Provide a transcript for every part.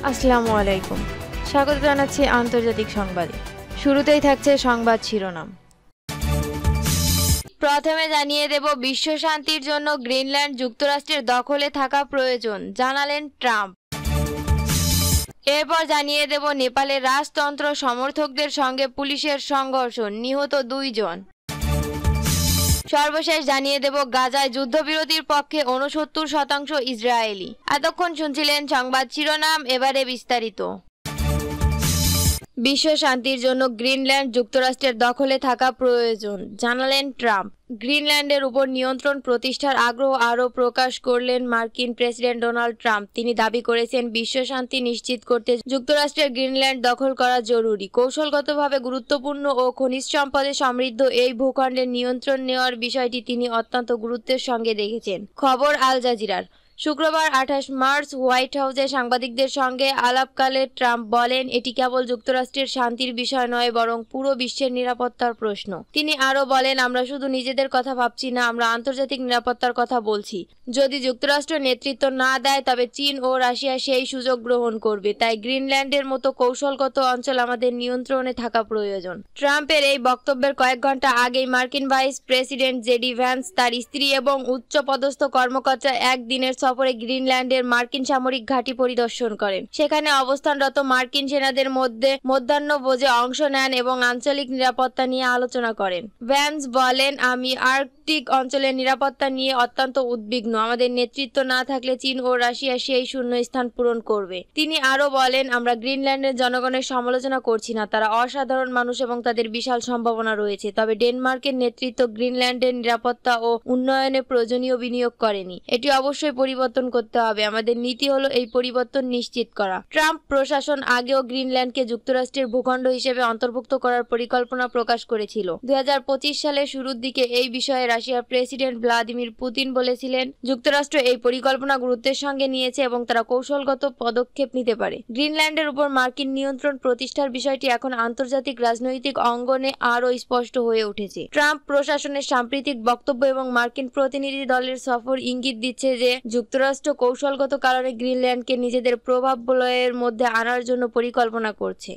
আসসালামু আলাইকুম। স্বাগত জানাচ্ছি আন্তর্জাতিক সংবাদে। শুরুতেই থাকছে সংবাদ শিরোনাম। প্রথমে জানিয়ে দেব, বিশ্ব শান্তির জন্য গ্রিনল্যান্ড যুক্তরাষ্ট্রের দখলে থাকা প্রয়োজন, জানালেন ট্রাম্প। এরপর জানিয়ে দেব, নেপালের রাজতন্ত্র সমর্থকদের সঙ্গে পুলিশের সংঘর্ষ, নিহত 2 জন। সর্বশেষ জানিয়ে দেব, গাজায় যুদ্ধবিরতির পক্ষে 69% ইসরায়েলি। এতক্ষণ শুনছিলেন সংবাদ শিরোনাম, এবারে বিস্তারিত। বিশ্ব শান্তির জন্য গ্রিনল্যান্ড যুক্তরাষ্ট্রের দখলে থাকা প্রয়োজন, জানালেন ট্রাম্প। গ্রিনল্যান্ডের উপর নিয়ন্ত্রণ প্রতিষ্ঠার আগ্রহ আরও প্রকাশ করলেন মার্কিন প্রেসিডেন্ট ডোনাল্ড ট্রাম্প। তিনি দাবি করেছেন, বিশ্ব শান্তি নিশ্চিত করতে যুক্তরাষ্ট্রের গ্রিনল্যান্ড দখল করা জরুরি। কৌশলগতভাবে গুরুত্বপূর্ণ ও খনিজ সম্পদে সমৃদ্ধ এই ভূখণ্ডের নিয়ন্ত্রণ নেওয়ার বিষয়টি তিনি অত্যন্ত গুরুত্বের সঙ্গে দেখেছেন। খবর আল জাজিরার। শুক্রবার 28 মার্চ হোয়াইট হাউসে সাংবাদিকদের সঙ্গে আলাপকালে ট্রাম্প বলেন, এটি কেবল যুক্তরাষ্ট্রের শান্তির বিষয় নয়, বরং পুরো বিশ্বের নিরাপত্তার প্রশ্ন। তিনি আরও বলেন, আমরা শুধু নিজেদের কথা ভাবছি না, আমরা আন্তর্জাতিক নিরাপত্তার কথা বলছি। যদি যুক্তরাষ্ট্র নেতৃত্ব না দেয়, তবে চীন ও রাশিয়া সেই সুযোগ গ্রহণ করবে। তাই গ্রিনল্যান্ডের মতো কৌশলগত অঞ্চল আমাদের নিয়ন্ত্রণে থাকা প্রয়োজন। ট্রাম্পের এই বক্তব্যের কয়েক ঘন্টা আগেই মার্কিন ভাইস প্রেসিডেন্ট জেডি ভ্যান্স, তার স্ত্রী এবং উচ্চপদস্থ কর্মকর্তা একদিনের সফরে গ্রিনল্যান্ডের মার্কিন সামরিক ঘাঁটি পরিদর্শন করেন। সেখানে অবস্থানরত মার্কিন সেনাদের মধ্যে মধ্যাহ্নভোজে অংশ নেন এবং আঞ্চলিক নিরাপত্তা নিয়ে আলোচনা করেন। ভ্যান্স বলেন, আমি আর্কটিক অঞ্চলের নিরাপত্তা নিয়ে অত্যন্ত উদ্বিগ্ন। আমাদের নেতৃত্ব না থাকলে চীন ও রাশিয়া সেই শূন্য স্থান পূরণ করবে। তিনি আরও বলেন, আমরা গ্রিনল্যান্ডের জনগণের সমালোচনা করছি না, তারা অসাধারণ মানুষ এবং তাদের বিশাল সম্ভাবনা রয়েছে। তবে ডেনমার্কের নেতৃত্ব গ্রিনল্যান্ডের নিরাপত্তা ও উন্নয়নে প্রয়োজনীয় বিনিয়োগ করেনি। এটি অবশ্যই পরিবর্তন করতে হবে। আমাদের নীতি হলো এই পরিবর্তন নিশ্চিত করা। ট্রাম্প প্রশাসন আগেও গ্রিনল্যান্ডকে যুক্তরাষ্ট্রের ভূখণ্ড হিসেবে অন্তর্ভুক্ত করার পরিকল্পনা প্রকাশ করেছিল। 2025 সালের শুরুর দিকে এই বিষয়ে রাশিয়ার প্রেসিডেন্ট ভ্লাদিমির পুতিন বলেছিলেন, যুক্তরাষ্ট্র এই পরিকল্পনা গুরুত্বের সঙ্গে নিয়েছে এবং তারা কৌশলগত পদক্ষেপ নিতে পারে। গ্রিনল্যান্ডের উপর মার্কিন নিয়ন্ত্রণ প্রতিষ্ঠার বিষয়টি এখন আন্তর্জাতিক রাজনৈতিক অঙ্গনে আরও স্পষ্ট হয়ে উঠেছে। ট্রাম্প প্রশাসনের সাম্প্রতিক বক্তব্য এবং মার্কিন প্রতিনিধি দলের সফর ইঙ্গিত দিচ্ছে যে যুক্তরাষ্ট্র কৌশলগত কারণে গ্রিনল্যান্ডকে নিজেদের প্রভাব বলয়ের মধ্যে আনার জন্য পরিকল্পনা করছে।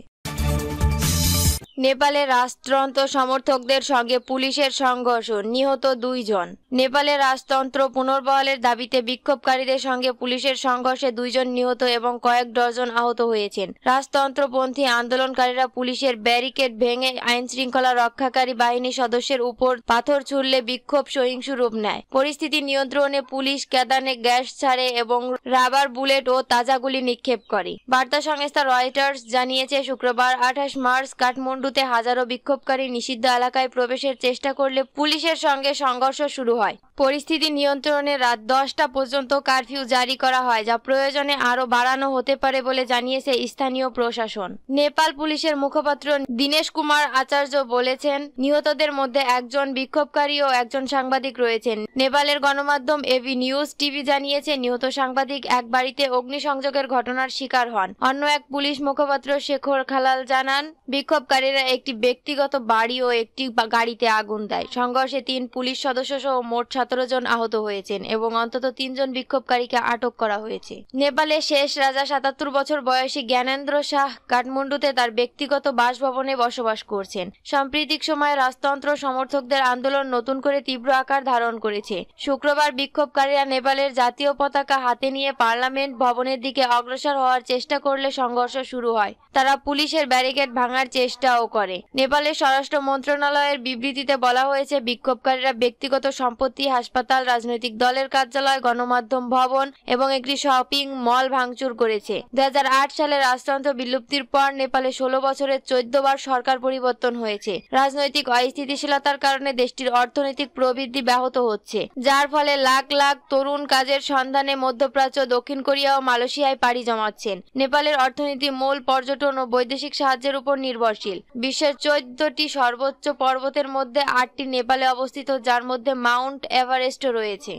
নেপালের রাজতন্ত্র সমর্থকদের সঙ্গে পুলিশের সংঘর্ষ, নিহত 2 জন। নেপালের রাজতন্ত্র পুনর্বহালের দাবিতে বিক্ষোভকারীদের সঙ্গে পুলিশের সংঘর্ষে 2 জন নিহত এবং কয়েক ডজন আহত হয়েছেন। রাজতন্ত্রপন্থী আন্দোলনকারীরা পুলিশের ব্যারিকেড ভেঙে আইনশৃঙ্খলা রক্ষাকারী বাহিনীর সদস্যের উপর পাথর ছুড়লে বিক্ষোভ সহিংস রূপ নেয়। পরিস্থিতি নিয়ন্ত্রণে পুলিশ কেদানে গ্যাস ছাড়ে এবং রাবার বুলেট ও তাজা গুলি নিক্ষেপ করে। বার্তা সংস্থা রয়টার্স জানিয়েছে, শুক্রবার 28 মার্চ কাঠমান্ডুতে হাজারো বিক্ষোভকারী নিষিদ্ধ এলাকায় প্রবেশের চেষ্টা করলে পুলিশের সঙ্গে সংঘর্ষ শুরু হয়। পরিস্থিতি নিয়ন্ত্রণে রাত 10টা পর্যন্ত কারফিউ জারি করা হয়, যা প্রয়োজনে আরও বাড়ানো হতে পারে বলে জানিয়েছে স্থানীয় প্রশাসন। নেপাল পুলিশের মুখপাত্র দীনেশ কুমার আচার্য বলেছেন, নিহতদের মধ্যে একজন বিক্ষোভকারী ও একজন সাংবাদিক রয়েছেন। নেপালের গণমাধ্যম এভি নিউজ টিভি জানিয়েছে, নিহত সাংবাদিক এক বাড়িতে অগ্নিসংযোগের ঘটনার শিকার হন। অন্য এক পুলিশ মুখপাত্র শেখর খালাল জানান, বিক্ষোভকারীরা একটি ব্যক্তিগত বাড়ি ও একটি গাড়িতে আগুন দেয়। সংঘর্ষে 3 পুলিশ সদস্য সহ মোট 17 জন আহত হয়েছেন এবং অন্তত 3 জন বিক্ষোভকারীকে আটক করা হয়েছে। নেপালের শেষ রাজা 77 বছর বয়সী জ্ঞানেন্দ্র শাহ কাঠমান্ডুতে তার ব্যক্তিগত বাসভবনে বসবাস করছেন। সাম্প্রতিক সময়ে রাজতন্ত্র সমর্থকদের আন্দোলন নতুন করে তীব্র আকার ধারণ করেছে। শুক্রবার বিক্ষোভকারীরা নেপালের জাতীয় পতাকা হাতে নিয়ে পার্লামেন্ট ভবনের দিকে অগ্রসর হওয়ার চেষ্টা করলে সংঘর্ষ শুরু হয়। তারা পুলিশের ব্যারিকেড ভাঙার চেষ্টাও করে। নেপালের স্বরাষ্ট্র মন্ত্রণালয়ের বিবৃতিতে বলা হয়েছে, বিক্ষোভকারীরা ব্যক্তিগত সম্পত্তি, হাসপাতাল, রাজনৈতিক দলের কার্যালয়, গণমাধ্যম ভবন এবং একটি শপিং মল ভাঙচুর করেছে। 2008 সালে রাজতন্ত্র বিলুপ্তির পর নেপালে 16 বছরে 14 বার সরকার পরিবর্তন হয়েছে। রাজনৈতিক অস্থিতিশীলতার কারণে দেশটির অর্থনৈতিক প্রবৃদ্ধি ব্যাহত হচ্ছে, যার ফলে লাখ লাখ তরুণ কাজের সন্ধানে মধ্যপ্রাচ্য, দক্ষিণ কোরিয়া ও মালয়েশিয়ায় পাড়ি জমাচ্ছেন। নেপালের অর্থনীতি মূল পর্যটন ও বৈদেশিক সাহায্যের উপর নির্ভরশীল। বিশ্বের 14টি সর্বোচ্চ পর্বতের মধ্যে 8টি নেপালে অবস্থিত, যার মধ্যে মাউন্ট এভারেস্ট রয়েছে।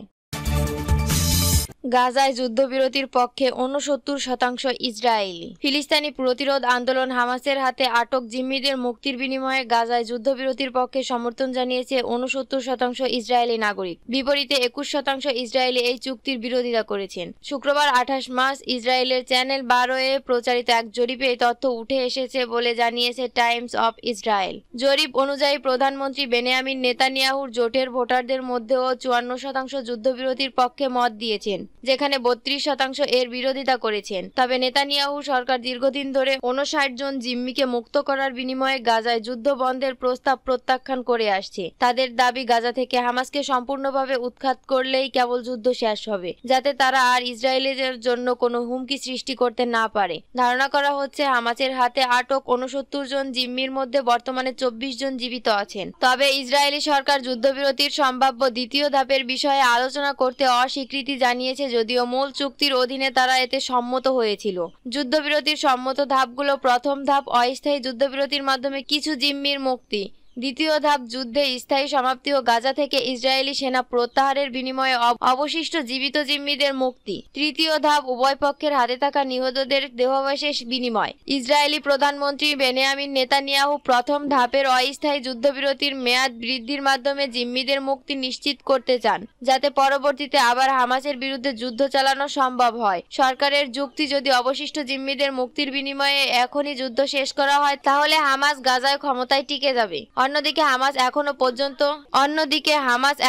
গাজায় যুদ্ধবিরতির পক্ষে 69% ইসরায়েলি। ফিলিস্তিনি প্রতিরোধ আন্দোলন হামাসের হাতে আটক জিম্মিদের মুক্তির বিনিময়ে গাজায় যুদ্ধবিরতির পক্ষে সমর্থন জানিয়েছে 69% ইসরায়েলি নাগরিক। বিপরীতে 21% ইসরায়েলি এই চুক্তির বিরোধিতা করেছেন। শুক্রবার 28 মার্চ ইসরায়েলের চ্যানেল 12-এ প্রচারিত এক জরিপে এই তথ্য উঠে এসেছে বলে জানিয়েছে টাইমস অফ ইসরায়েল। জরিপ অনুযায়ী প্রধানমন্ত্রী বেনিয়ামিন নেতানিয়াহুর জোটের ভোটারদের মধ্যেও 54% যুদ্ধবিরতির পক্ষে মত দিয়েছেন, যেখানে 32% এর বিরোধিতা করেছেন। তবে নেতানিয়াহু সরকার দীর্ঘদিন ধরে 59 জন জিম্মিকে মুক্ত করার বিনিময়ে গাজায় যুদ্ধ বন্ধের প্রস্তাব প্রত্যাখ্যান করে আসছে। তাদের দাবি, গাজা থেকে হামাসকে সম্পূর্ণভাবে উৎখাত করলেই কেবল যুদ্ধ শেষ হবে, যাতে তারা আর ইসরায়েলিদের জন্য কোনো হুমকি সৃষ্টি করতে না পারে। ধারণা করা হচ্ছে হামাসের হাতে আটক 69 জন জিম্মির মধ্যে বর্তমানে 24 জন জীবিত আছেন। তবে ইসরায়েলি সরকার যুদ্ধবিরতির সম্ভাব্য দ্বিতীয় ধাপের বিষয়ে আলোচনা করতে অস্বীকৃতি জানিয়েছে, যদিও মূল চুক্তির অধীনে তারা এতে সম্মত হয়েছিল। যুদ্ধবিরতির সম্মত ধাপগুলো: প্রথম ধাপ অস্থায়ী যুদ্ধবিরতির মাধ্যমে কিছু জিম্মির মুক্তি। দ্বিতীয় ধাপ যুদ্ধে স্থায়ী সমাপ্তি ও গাজা থেকে ইসরায়েলি সেনা প্রত্যাহারের বিনিময়ে অবশিষ্ট জীবিত জিম্মিদের মুক্তি। তৃতীয় ধাপ উভয় পক্ষের হাতে থাকা নিহতদের দেহাবশেষ বিনিময়। ইসরায়েলি প্রধানমন্ত্রী বেনিয়ামিন নেতানিয়াহু প্রথম ধাপের অস্থায়ী যুদ্ধবিরতির মেয়াদ বৃদ্ধির মাধ্যমে জিম্মিদের মুক্তি নিশ্চিত করতে চান, যাতে পরবর্তীতে আবার হামাসের বিরুদ্ধে যুদ্ধ চালানো সম্ভব হয়। সরকারের যুক্তি, যদি অবশিষ্ট জিম্মিদের মুক্তির বিনিময়ে এখনই যুদ্ধ শেষ করা হয়, তাহলে হামাস গাজায় ক্ষমতায় টিকে যাবে। অন্যদিকে হামাস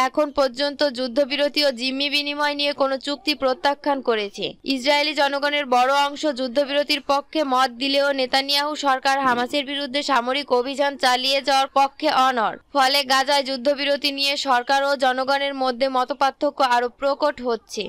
এখন পর্যন্ত যুদ্ধবিরতি ও জিম্মি বিনিময় নিয়ে কোনো চুক্তি প্রত্যাখ্যান করেছে। ইসরায়েলি জনগণের বড় অংশ যুদ্ধবিরতির পক্ষে মত দিলেও নেতানিয়াহু সরকার হামাসের বিরুদ্ধে সামরিক অভিযান চালিয়ে যাওয়ার পক্ষে অনড়। ফলে গাজায় যুদ্ধবিরতি নিয়ে সরকার ও জনগণের মধ্যে মতপার্থক্য আরও প্রকট হচ্ছে।